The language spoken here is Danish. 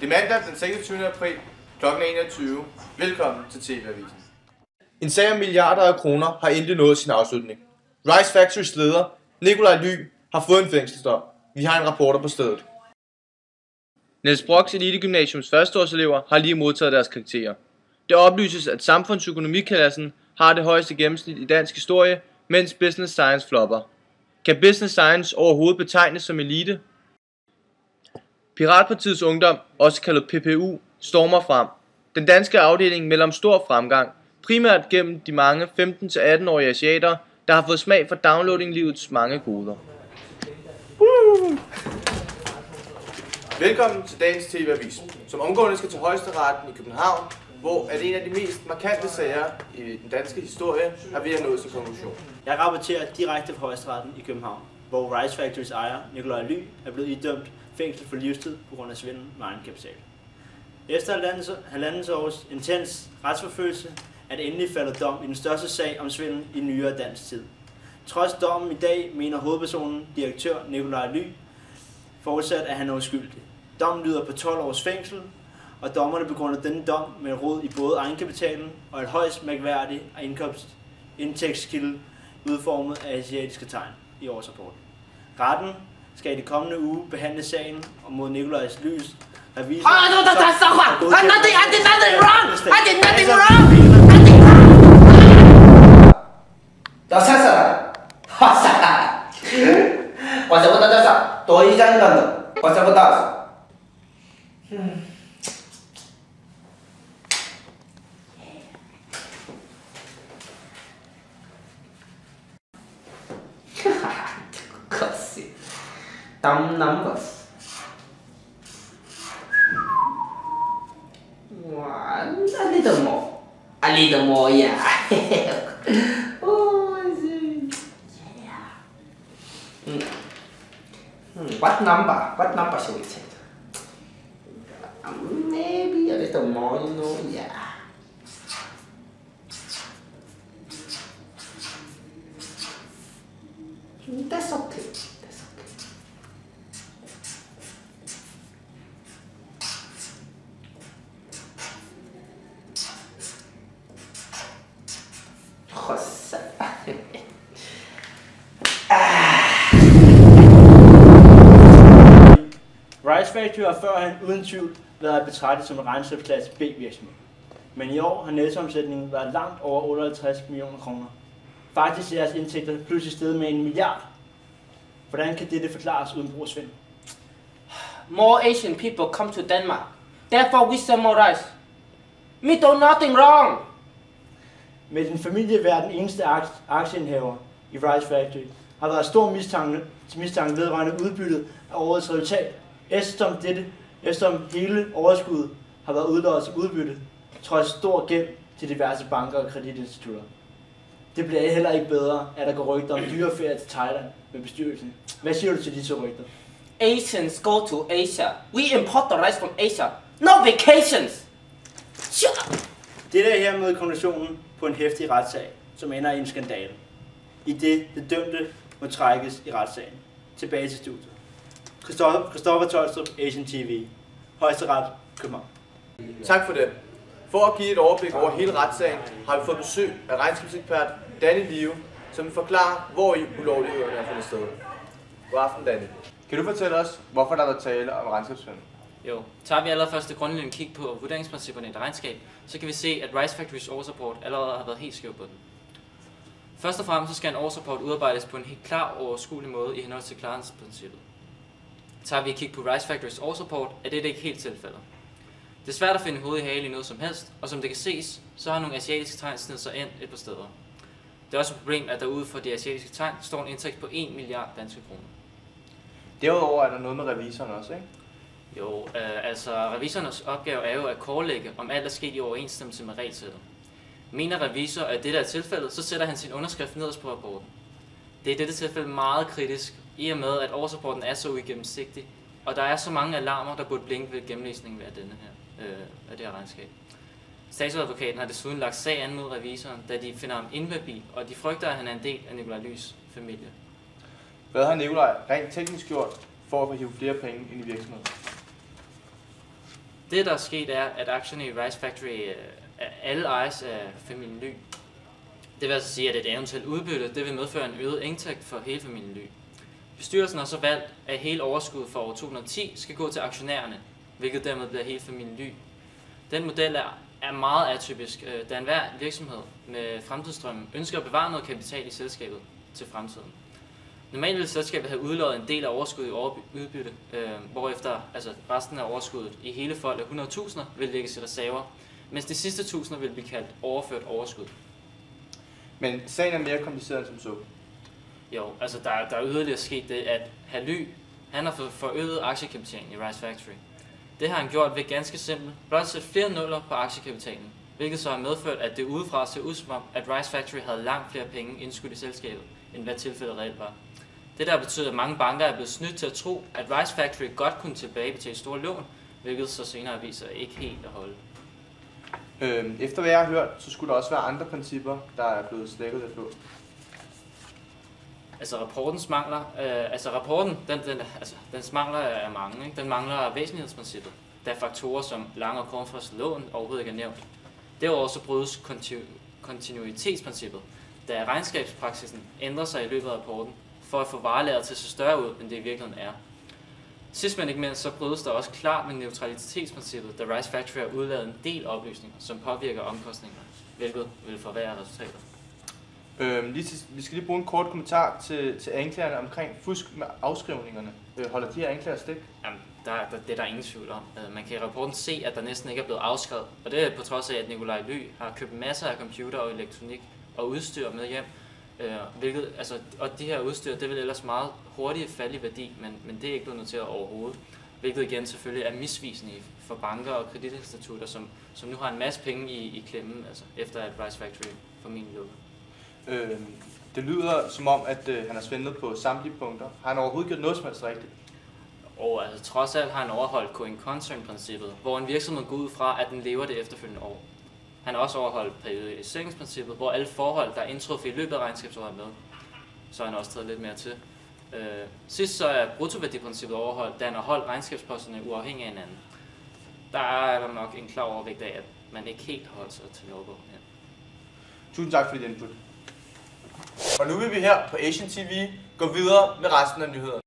Det er mandag den 26. april kl. 21. Velkommen til TV-avisen. En sag om milliarder af kroner har endelig nået sin afslutning. Rice Factorys leder, Nikolaj Ly, har fået en fængselsdom. Vi har en rapporter på stedet. Niels Brocks Elitegymnasiums førsteårselever har lige modtaget deres karakterer. Det oplyses, at samfundsøkonomiklassen har det højeste gennemsnit i dansk historie, mens Business Science flopper. Kan Business Science overhovedet betegnes som elite? Piratpartiets Ungdom, også kaldet PPU, stormer frem. Den danske afdeling melder om stor fremgang, primært gennem de mange 15-18-årige asiater, der har fået smag for downloading-livets mange goder. Velkommen til dagens TV-avis, som omgående skal til Højesteretten i København, hvor at en af de mest markante sager i den danske historie er ved at nå sin konklusion. Jeg rapporterer direkte fra Højesteretten i København, hvor Rice Factorys ejer, Nikolaj Ly, er blevet idømt fængsel for livstid på grund af svindel med egenkapital. Efter halvandens års intens retsforfølgelse er det endelig faldet dom i den største sag om svindel i nyere dansk tid. Trods dommen i dag mener hovedpersonen, direktør Nikolaj Ly, fortsat at han er uskyldig. Dommen lyder på 12 års fængsel, og dommerne begrunder denne dom med rod i både egenkapitalen og et højst mærkværdigt indtægtskilde udformet af asiatiske tegn i årsrapporten. Retten skal i det kommende uge behandle sagen om mod Nikolaj Lys revisor. I did nothing wrong! Dumb numbers. A little more, yeah. Oh, I see. Yeah. What number should we take? Maybe a little more, you know, yeah. That's okay. Rice Factory har førhen uden tvivl været betragtet som en regnskabsklasse B-virksomhed. Men i år har nettoomsætningen været langt over 58 millioner kroner. Faktisk er deres indtægter pludselig steget med 1 milliard. Hvordan kan dette forklares uden brug af svindel? More Asian people come to Denmark. Therefore we sell more rice. Me do nothing wrong. Med den familie være den eneste aktieindhaver i Rice Factory, har der været stor mistanke vedrørende udbyttet af årets resultat, eftersom hele overskuddet har været udloddet som udbytte, trods stor gæld til diverse banker og kreditinstitutter. Det bliver heller ikke bedre, at der går rygter om dyre ferier til Thailand med bestyrelsen. Hvad siger du til disse rygter? Asians go to Asia. We import the rice from Asia. No vacations! Shut up! Det er hermed konklusionen på en heftig retssag, som ender i en skandale. I det dømte må trækkes i retssagen. Tilbage til studiet. Christoffer Tolstrup, Asian TV. Højesteret, København. Tak for det. For at give et overblik over hele retssagen, har vi fået besøg af regnskabsekspert Danny Live, som vil forklare, hvor i ulovlighederne er fundet sted. God aften, Danny. Kan du fortælle os, hvorfor der var tale om regnskabssvindel? Jo, tager vi allerførst det grundlæggende kig på vurderingsprincipperne i et regnskab, så kan vi se, at Rice Factorys årsrapport allerede har været helt skæv på den. Først og fremmest så skal en årsrapport udarbejdes på en helt klar og overskuelig måde i henhold til klarhedsprincippet. Tager vi et kig på Rice Factorys årsrapport, er det ikke helt tilfældet. Det er svært at finde hoved i hale i noget som helst, og som det kan ses, så har nogle asiatiske tegn snedet sig ind et par steder. Det er også et problem, at der ude for de asiatiske tegn står en indtægt på 1 milliard danske kroner. Derudover er der noget med revisoren også, ikke? Jo, altså revisorens opgave er jo at kortlægge, om alt er sket i overensstemmelse med regelsættet. Mener revisor, at det der er tilfældet, så sætter han sin underskrift nederst på rapporten. Det er i dette tilfælde meget kritisk, i og med at årsrapporten er så uigennemsigtig, og der er så mange alarmer, der burde blinke ved gennemlæsningen af det her regnskab. Statsadvokaten har desuden lagt sag an mod revisoren, da de finder ham inhabil, og de frygter, at han er en del af Nikolaj Lys familie. Hvad har Nikolaj rent teknisk gjort for at få hive flere penge ind i virksomheden? Det, der er sket, er, at aktierne i Rice Factory alle ejes af familien Ly. Det vil altså sige, at et eventuelt udbytte det vil medføre en øget indtægt for hele familien Ly. Bestyrelsen har så valgt, at hele overskuddet for år 2010 skal gå til aktionærerne, hvilket dermed bliver hele familien Ly. Den model er meget atypisk, da enhver virksomhed med fremtidsstrømme ønsker at bevare noget kapital i selskabet til fremtiden. Normalt vil selskabet have udlået en del af overskuddet i udbytte, hvorefter resten af overskuddet i hele fold af 100.000 vil lægges i reserver, mens de sidste 1000 vil blive kaldt overført overskud. Men sagen er mere kompliceret end som så. Jo, altså der er yderligere sket det, at Ly, han har fået forøget aktiekapitalen i Rice Factory. Det har han gjort ved ganske simpelt blot at sætte flere nuller på aktiekapitalen, hvilket så har medført, at det udefra ser ud som om, at Rice Factory havde langt flere penge indskudt i selskabet, end hvad tilfældet reelt var. Det der betyder, at mange banker er blevet snydt til at tro, at Rice Factory godt kunne tilbagebetale store lån, hvilket så senere viser ikke helt at holde. Efter hvad jeg har hørt, så skulle der også være andre principper, der er blevet slækket lidt låst. Altså rapportens mangler, rapporten, dens mangler er mange. Ikke? Den mangler væsentlighedsprincippet, da faktorer som lang og kortfristet lån overhovedet ikke er nævnt. Derudover så brydes kontinuitetsprincippet, da regnskabspraksisen ændrer sig i løbet af rapporten, for at få varelageret til at se større ud, end det i virkeligheden er. Sidst men ikke mindst, så brydes der også klart med neutralitetsprincippet, da Rice Factory har udladet en del oplysninger, som påvirker omkostningerne, hvilket vil forværre resultatet. Vi skal lige bruge en kort kommentar til anklagerne omkring fusk med afskrivningerne. Holder de her anklager stik? Jamen, det er der ingen tvivl om. Man kan i rapporten se, at der næsten ikke er blevet afskrevet, og det er på trods af, at Nikolaj Ly har købt masser af computer og elektronik og udstyr med hjem, og de her udstyr, det vil ellers meget hurtigt falde i værdi, men det er ikke blevet noteret overhovedet, hvilket igen selvfølgelig er misvisende for banker og kreditinstitutter, som nu har en masse penge i klemmen, efter at Rice Factory formentlig lukker. Det lyder som om, at han har svindlet på samtlige punkter. Har han overhovedet gjort noget som helst rigtigt? Og trods alt har han overholdt going concern-princippet, hvor en virksomhed går ud fra, at den lever det efterfølgende år. Han har også overholdt periodiseringsprincippet, hvor alle forhold, der er indtruffet i løbet af regnskabsåret er med. Så har han også taget lidt mere til. Sidst så er bruttoværdiprincippet overholdt, da han har holdt regnskabsposterne uafhængig af hinanden. Der er der nok en klar overvægt af, at man ikke helt har holdt sig til lovbogen her. Tusind tak for dit input. Og nu vil vi her på Asian TV gå videre med resten af nyhederne.